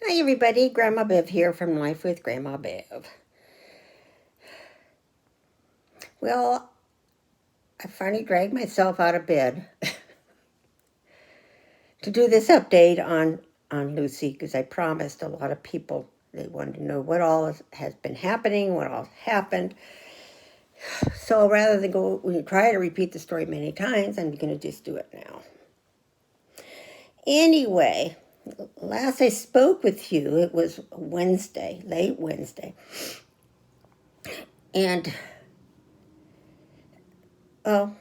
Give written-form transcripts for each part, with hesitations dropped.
Hi everybody, Grandma Bev here from Life with Grandma Bev. Well, I finally dragged myself out of bed to do this update on Lucy because I promised a lot of people they wanted to know what all has been happening, what all happened. So rather than try to repeat the story many times, I'm going to just do it now. Anyway, last I spoke with you, it was Wednesday, late Wednesday. And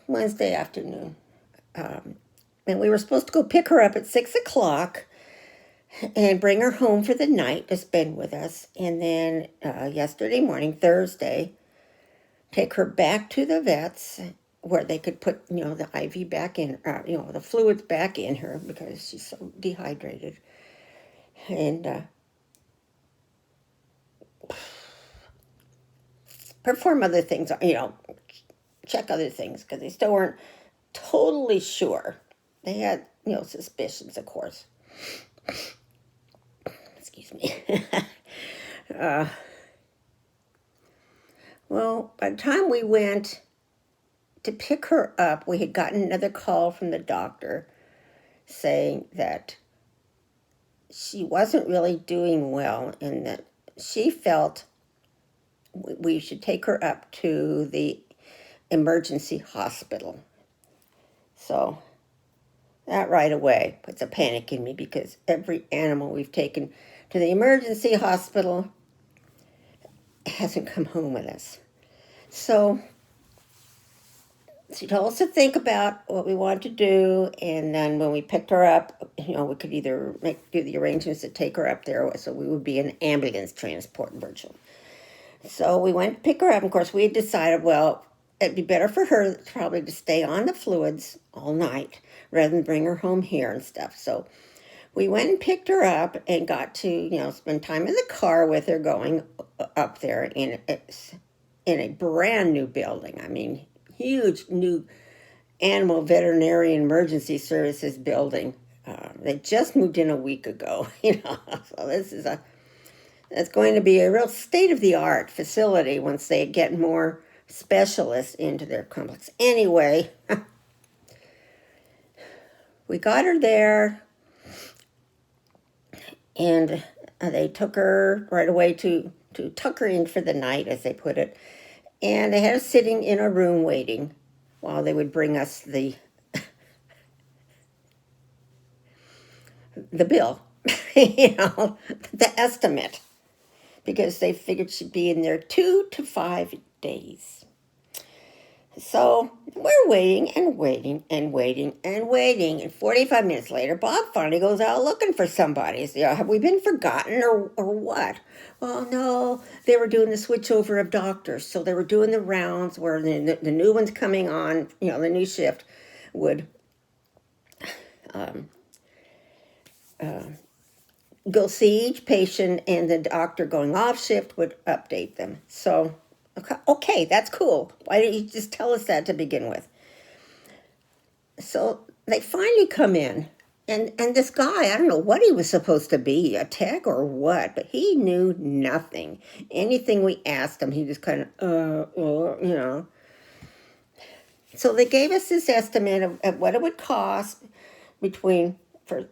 Wednesday afternoon. And we were supposed to go pick her up at 6 o'clock and bring her home for the night to spend with us. And then yesterday morning, Thursday, take her back to the vets where they could put, the IV back in, the fluids back in her because she's so dehydrated. And perform other things, check other things because they still weren't totally sure. They had, suspicions, of course. Excuse me. Well, by the time we went to pick her up, we had gotten another call from the doctor saying that she wasn't really doing well and that she felt we should take her up to the emergency hospital. So that right away puts a panic in me because every animal we've taken to the emergency hospital hasn't come home with us. So she told us to think about what we wanted to do, and then when we picked her up, we could either do the arrangements to take her up there, so we would be an ambulance transport virtually. So we went to pick her up. Of course, we had decided, well, it'd be better for her probably to stay on the fluids all night rather than bring her home here and stuff. So we went and picked her up and got to, spend time in the car with her going up there in a brand new building. I mean, huge new animal veterinarian emergency services building. They just moved in a week ago, so it's going to be a real state-of-the-art facility once they get more specialists into their complex. Anyway, we got her there, and they took her right away to tuck her in for the night, as they put it. And they had us sitting in a room waiting while they would bring us the bill, the estimate, because they figured she'd be in there 2 to 5 days. So we're waiting and waiting and waiting and waiting. And 45 minutes later, Bob finally goes out looking for somebody. So, have we been forgotten or what? Well, no, they were doing the switchover of doctors. So they were doing the rounds where the new ones coming on, the new shift would go see each patient, and the doctor going off shift would update them. So, okay, that's cool. Why didn't you just tell us that to begin with? So they finally come in, and this guy, I don't know what he was supposed to be, a tech or what, but he knew nothing. Anything we asked him, he just kind of, So they gave us this estimate of what it would cost between for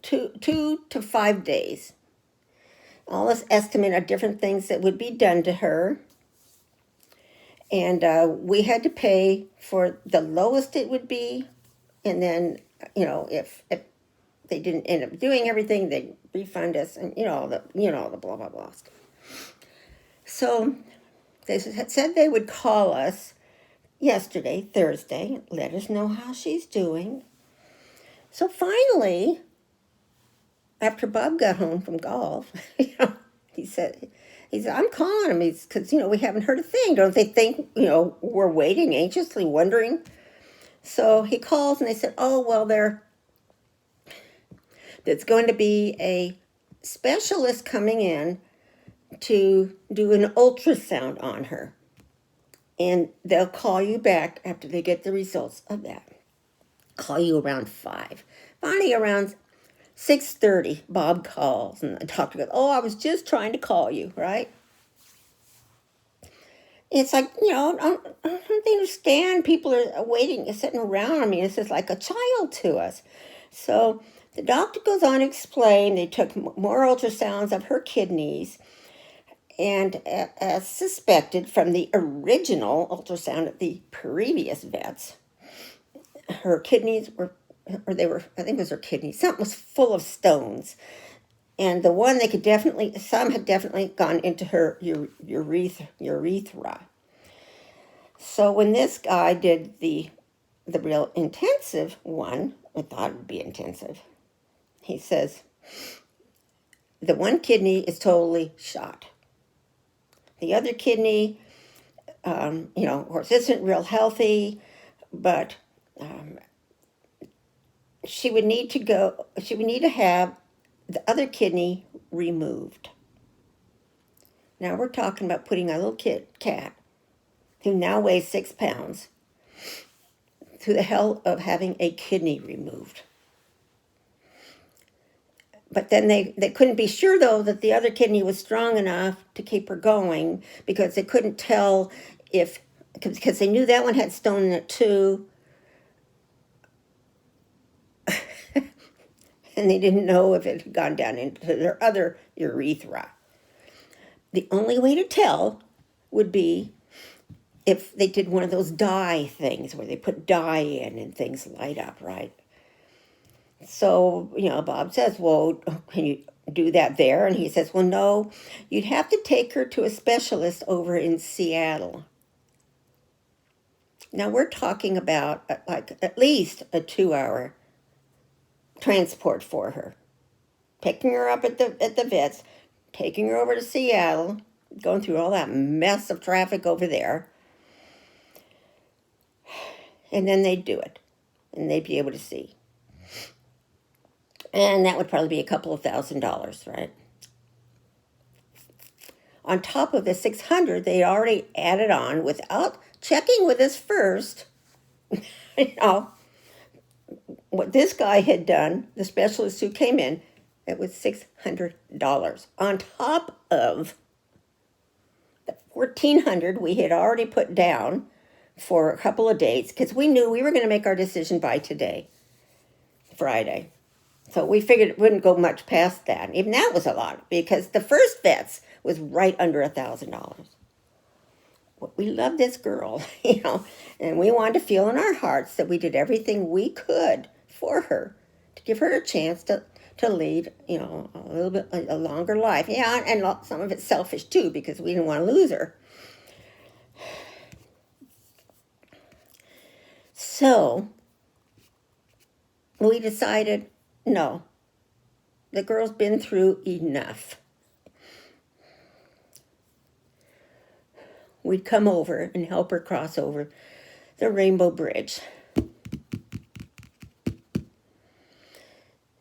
2 to 5 days. All this estimate of different things that would be done to her. And we had to pay for the lowest it would be. And then, if they didn't end up doing everything, they'd refund us and, the blah, blah, blah stuff. So they said they would call us yesterday, Thursday, let us know how she's doing. So finally, after Bob got home from golf, he said, I'm calling him because, we haven't heard a thing. Don't they think, we're waiting anxiously, wondering? So he calls and they said, oh, well, there's going to be a specialist coming in to do an ultrasound on her. And they'll call you back after they get the results of that. Call you around 5. Finally, around 6:30, Bob calls, and the doctor goes, "Oh, I was just trying to call you," right? It's like, I don't understand. People are waiting, sitting around. I mean, this is like a child to us. So the doctor goes on to explain they took more ultrasounds of her kidneys, and as suspected from the original ultrasound at the previous vets, her kidneys were, or they were, I think it was her kidneys, something was full of stones. And the one they could definitely, some had definitely gone into her urethra. So when this guy did the real intensive one, I thought it would be intensive. He says, the one kidney is totally shot. The other kidney, of course, isn't real healthy, but she would need to have the other kidney removed. Now we're talking about putting a little cat who now weighs 6 pounds through the hell of having a kidney removed. But then they couldn't be sure, though, that the other kidney was strong enough to keep her going, because they couldn't tell because they knew that one had stone in it too. And they didn't know if it had gone down into their other urethra. The only way to tell would be if they did one of those dye things where they put dye in and things light up, right? So, Bob says, well, can you do that there? And he says, well, no, you'd have to take her to a specialist over in Seattle. Now, we're talking about like at least a 2-hour transport for her. Picking her up at the vets, taking her over to Seattle, going through all that mess of traffic over there. And then they'd do it, and they'd be able to see. And that would probably be a couple of $1,000s, right? On top of the $600, they already added on without checking with us first. What this guy had done, the specialist who came in, it was $600 on top of the $1,400 we had already put down for a couple of dates, because we knew we were going to make our decision by today, Friday. So we figured it wouldn't go much past that. Even that was a lot, because the first vets was right under $1,000. We loved this girl, and we wanted to feel in our hearts that we did everything we could for her to give her a chance to lead, a little bit a longer life. Yeah, and some of it's selfish too, because we didn't want to lose her. So we decided, no, the girl's been through enough. We'd come over and help her cross over the Rainbow Bridge.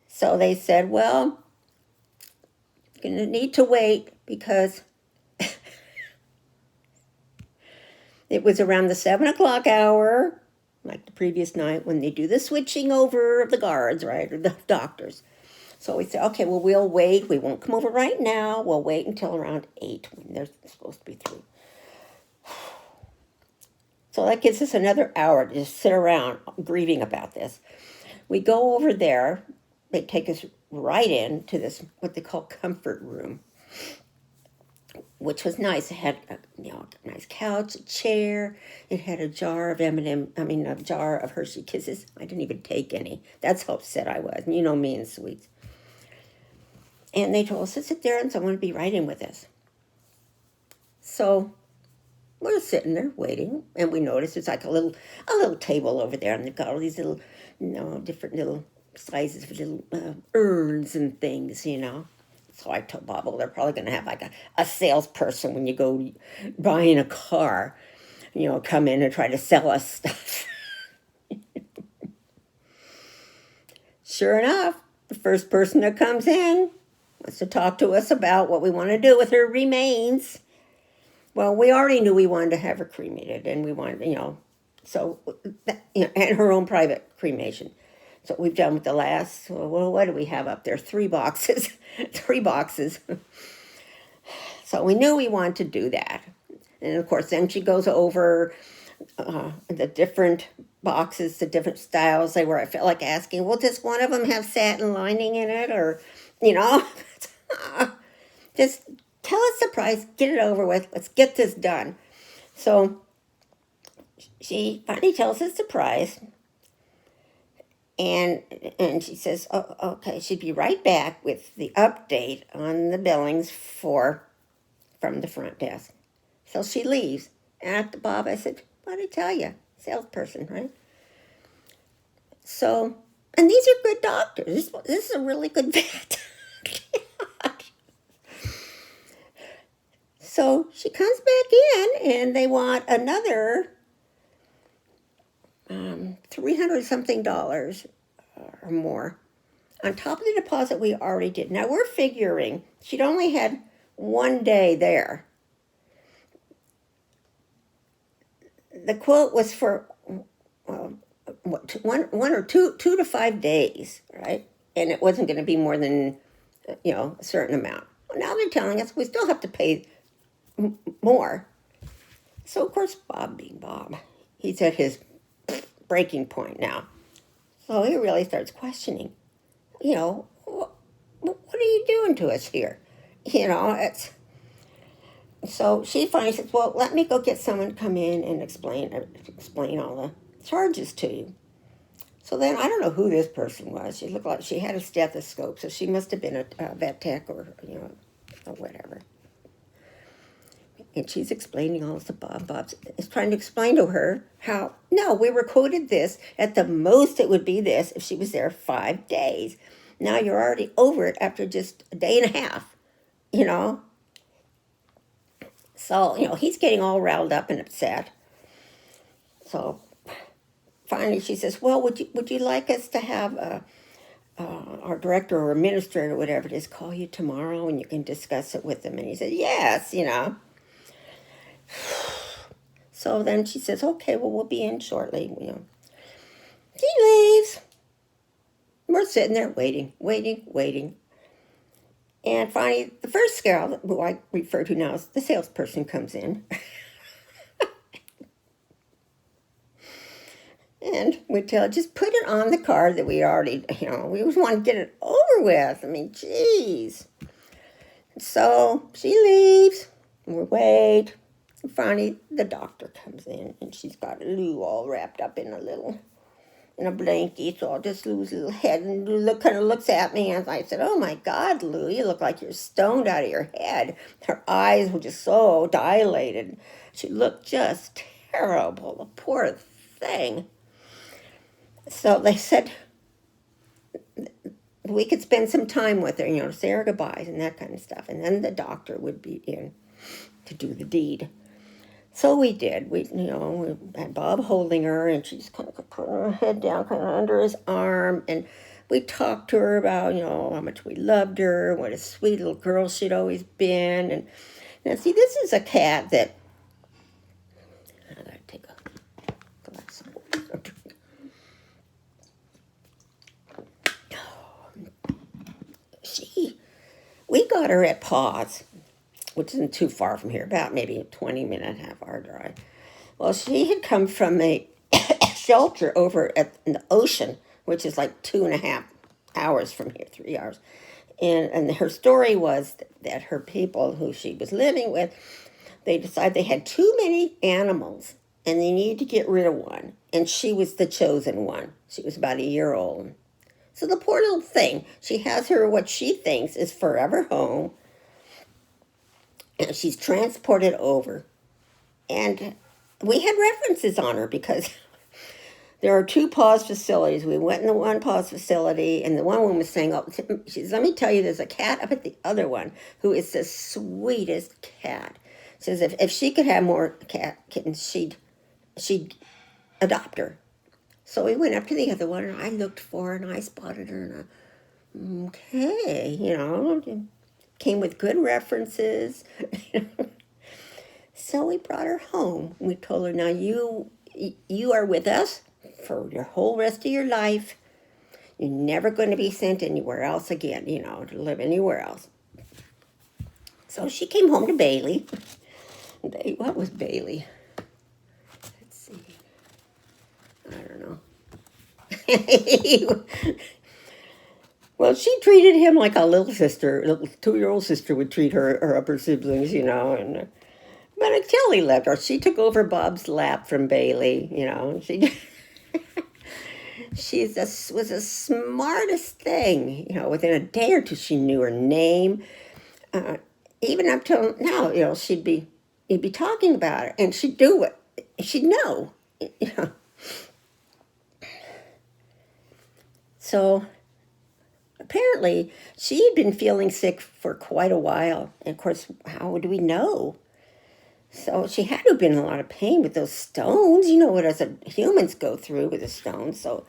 So they said, well, you're going to need to wait, because it was around the 7 o'clock hour, like the previous night, when they do the switching over of the guards, right, or the doctors. So we said, okay, well, we'll wait. We won't come over right now. We'll wait until around 8 when they're supposed to be through. So that gives us another hour to just sit around grieving about this. We go over there. They take us right in to this, what they call comfort room, which was nice. It had a nice couch, a chair. It had a jar of a jar of Hershey Kisses. I didn't even take any. That's how upset I was. And me and sweets. And they told us to sit there, and someone would be right in with us. So we're sitting there waiting, and we noticed it's like a little table over there, and they've got all these little, different little sizes of little urns and things, So I told Bob, well, they're probably going to have like a salesperson when you go buying a car, come in and try to sell us stuff. Sure enough, the first person that comes in wants to talk to us about what we want to do with her remains. Well, we already knew we wanted to have her cremated, and we wanted, and her own private cremation. So we've done with the last, well, what do we have up there? 3 boxes. 3 boxes. So we knew we wanted to do that. And of course, then she goes over the different boxes, the different styles. They were, I felt like asking, well, does one of them have satin lining in it? Or, you know, just tell us the price, get it over with. Let's get this done. So she finally tells us the price. And she says, oh, okay, she'd be right back with the update on the billings from the front desk. So she leaves. And after Bob, I said, what did I tell you? Salesperson, right? So, and these are good doctors. This is a really good vet. So she comes back in, and they want another $300-something or more on top of the deposit we already did. Now we're figuring she'd only had 1 day there. The quote was for one or two to 5 days, right? And it wasn't going to be more than a certain amount. Well, now they're telling us we still have to pay more. So of course, Bob being Bob, he's at his breaking point now. So he really starts questioning, what are you doing to us here? It's... So she finally says, well, let me go get someone to come in and explain all the charges to you. So then I don't know who this person was. She looked like she had a stethoscope, so she must have been a vet tech or whatever. And she's explaining all this to Bob. Bob is trying to explain to her how, no, we were quoted this. At the most, it would be this if she was there 5 days. Now you're already over it after just a day and a half, So, he's getting all riled up and upset. So finally she says, well, would you like us to have our director or administrator or whatever it is call you tomorrow and you can discuss it with them? And he said, yes, So then she says, okay, well, we'll be in shortly. She leaves. We're sitting there waiting. And finally, the first girl, who I refer to now as the salesperson, comes in. And we tell her, just put it on the card that we already, we just want to get it over with. I mean, geez. So she leaves. We wait. And finally, the doctor comes in, and she's got Lou all wrapped up in a blanket, so just Lou's little head, and Lou kind of looks at me, and I said, oh my God, Lou, you look like you're stoned out of your head. Her eyes were just so dilated. She looked just terrible, the poor thing. So they said we could spend some time with her, say her goodbyes and that kind of stuff, and then the doctor would be in to do the deed. So we did. We had Bob holding her, and she's kind of putting her head down, kind of under his arm, and we talked to her about, how much we loved her, what a sweet little girl she'd always been. And now, see, this is a cat that I gotta take a glass of water. We got her at Paws, which isn't too far from here, about maybe a 20-minute-and-a-half-hour drive. Well, she had come from a shelter over in the ocean, which is like 2.5 hours from here, 3 hours. And her story was that her people who she was living with, they decided they had too many animals, and they needed to get rid of one. And she was the chosen one. She was about a year old. So the poor little thing, she has her, what she thinks is forever home, and she's transported over. And we had references on her because there are 2 Paws facilities. We went in the one Paws facility, and the one woman was saying, she says, let me tell you, there's a cat up at the other one who is the sweetest cat. She says if she could have more kittens, she'd adopt her. So we went up to the other one, and I looked for her, and I spotted her, and okay, came with good references. So we brought her home. We told her, now you are with us for your whole rest of your life. You're never going to be sent anywhere else again, to live anywhere else. So she came home to Bailey. What was Bailey? Let's see. I don't know. Well, she treated him like a little 2-year-old sister would treat her upper siblings, and but until he left her, she took over Bob's lap from Bailey, she was the smartest thing, within a day or two she knew her name. Even up till now, he'd be talking about her, and she'd do it. She'd know, So apparently she'd been feeling sick for quite a while. And of course, how do we know? So she had to have been in a lot of pain with those stones. You know what us humans go through with the stones. So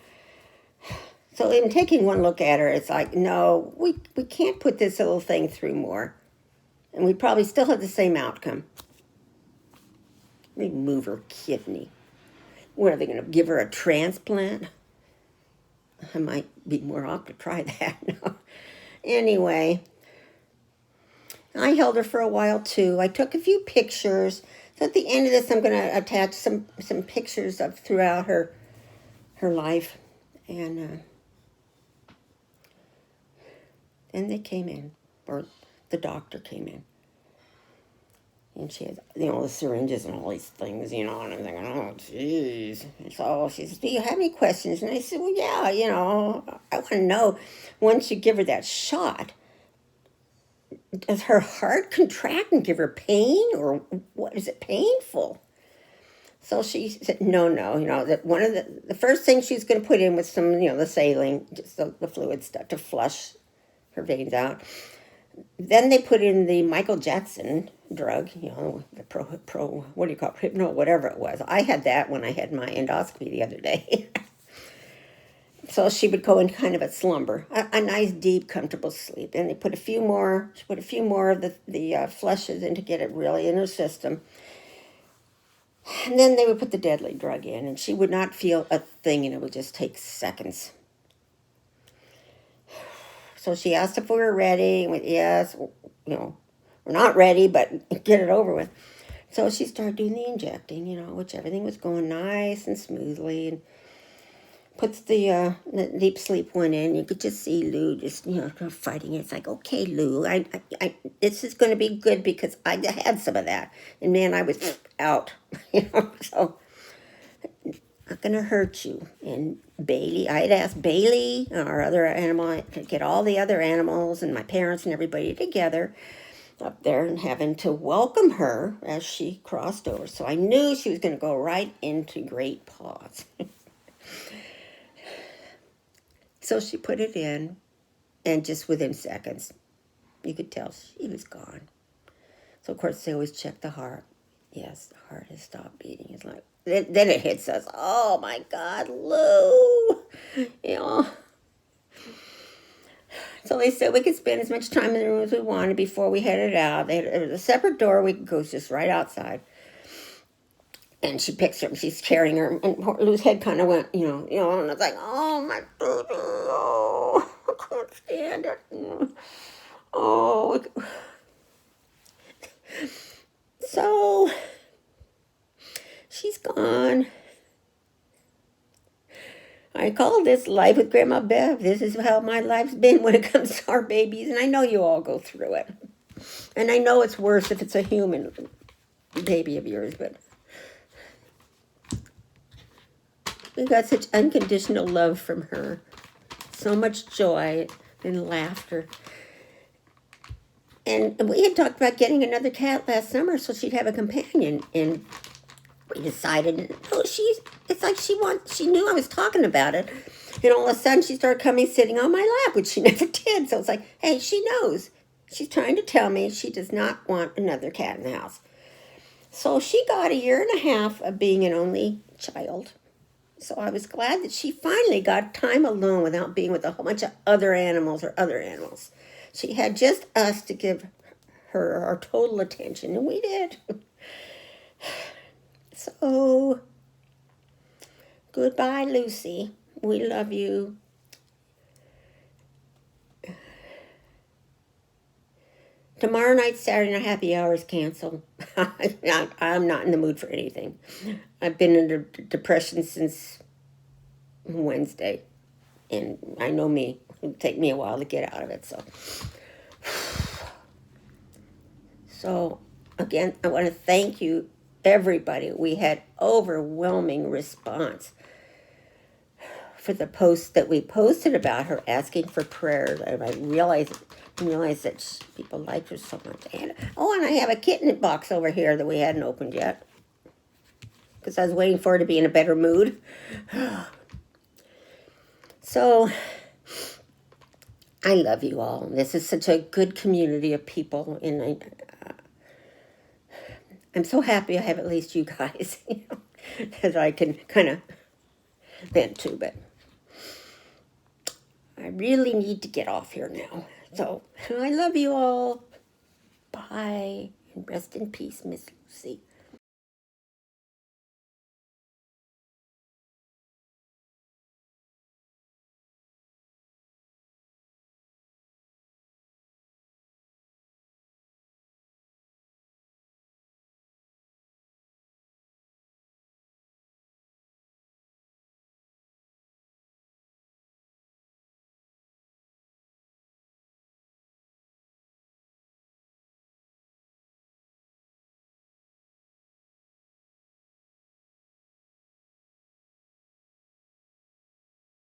in taking one look at her, it's like, no, we can't put this little thing through more. And we probably still have the same outcome. Remove her kidney. What, are they going to give her a transplant? I might be more apt to try that. No. Anyway, I held her for a while too. I took a few pictures. So at the end of this, I'm going to attach some pictures of throughout her life. And then they came in, or the doctor came in. And she had, the syringes and all these things, and I'm thinking, oh, jeez. And so she says, do you have any questions? And I said, well, yeah, I want to know, once you give her that shot, does her heart contract and give her pain, or what, is it painful? So she said, no, that one of the first thing she's going to put in was some, the saline, just the fluid stuff to flush her veins out. Then they put in the Michael Jackson drug, the what do you call it, hypno, whatever it was. I had that when I had my endoscopy the other day. So she would go in kind of a slumber, a nice, deep, comfortable sleep. And they put a few more of the flushes in to get it really in her system. And then they would put the deadly drug in, and she would not feel a thing, and it would just take seconds. So she asked if we were ready, and we, yes, we're not ready, but get it over with. So she started doing the injecting, which everything was going nice and smoothly, and puts the deep sleep one in. You could just see Lou just, fighting it. It's like, okay, Lou, I this is going to be good because I had some of that. And man, I was out, so not going to hurt you. And Bailey, I had asked Bailey, our other animal, to get all the other animals and my parents and everybody together up there and having to welcome her as she crossed over. So I knew she was going to go right into great paws. So she put it in, and just within seconds, you could tell she was gone. So, of course, they always check the heart. Yes, the heart has stopped beating. It's like, then it hits us. Oh, my God, Lou. So they said we could spend as much time in the room as we wanted before we headed out. There was a separate door. We could go just right outside. And she picks her, and she's carrying her, and Lou's head kind of went, and it's like, oh, my baby, oh, I can't stand it. Oh. So, she's gone. I call this Life with Grandma Bev. This is how my life's been when it comes to our babies, and I know you all go through it. And I know it's worse if it's a human baby of yours, but we got such unconditional love from her. So much joy and laughter. And we had talked about getting another cat last summer so she'd have a companion. And we decided, it's like she knew I was talking about it. And all of a sudden she started coming, sitting on my lap, which she never did. So it's like, hey, she knows. She's trying to tell me she does not want another cat in the house. So she got 1.5 years of being an only child. So I was glad that she finally got time alone without being with a whole bunch of other animals. She had just us to give her our total attention, and we did. So, goodbye, Lucy. We love you. Tomorrow night, Saturday night happy hour is canceled. I'm not in the mood for anything. I've been in depression since Wednesday, and I know me. It'll take me a while to get out of it. So again, I want to thank you, everybody. We had overwhelming response for the post that we posted about her asking for prayers. I realized that people liked her so much. And I have a Kitnip box over here that we hadn't opened yet because I was waiting for her to be in a better mood. So I love you all. This is such a good community of people, and I'm so happy I have at least you guys, that I can kind of vent to. But I really need to get off here now. So I love you all. Bye. And rest in peace, Miss Lucy.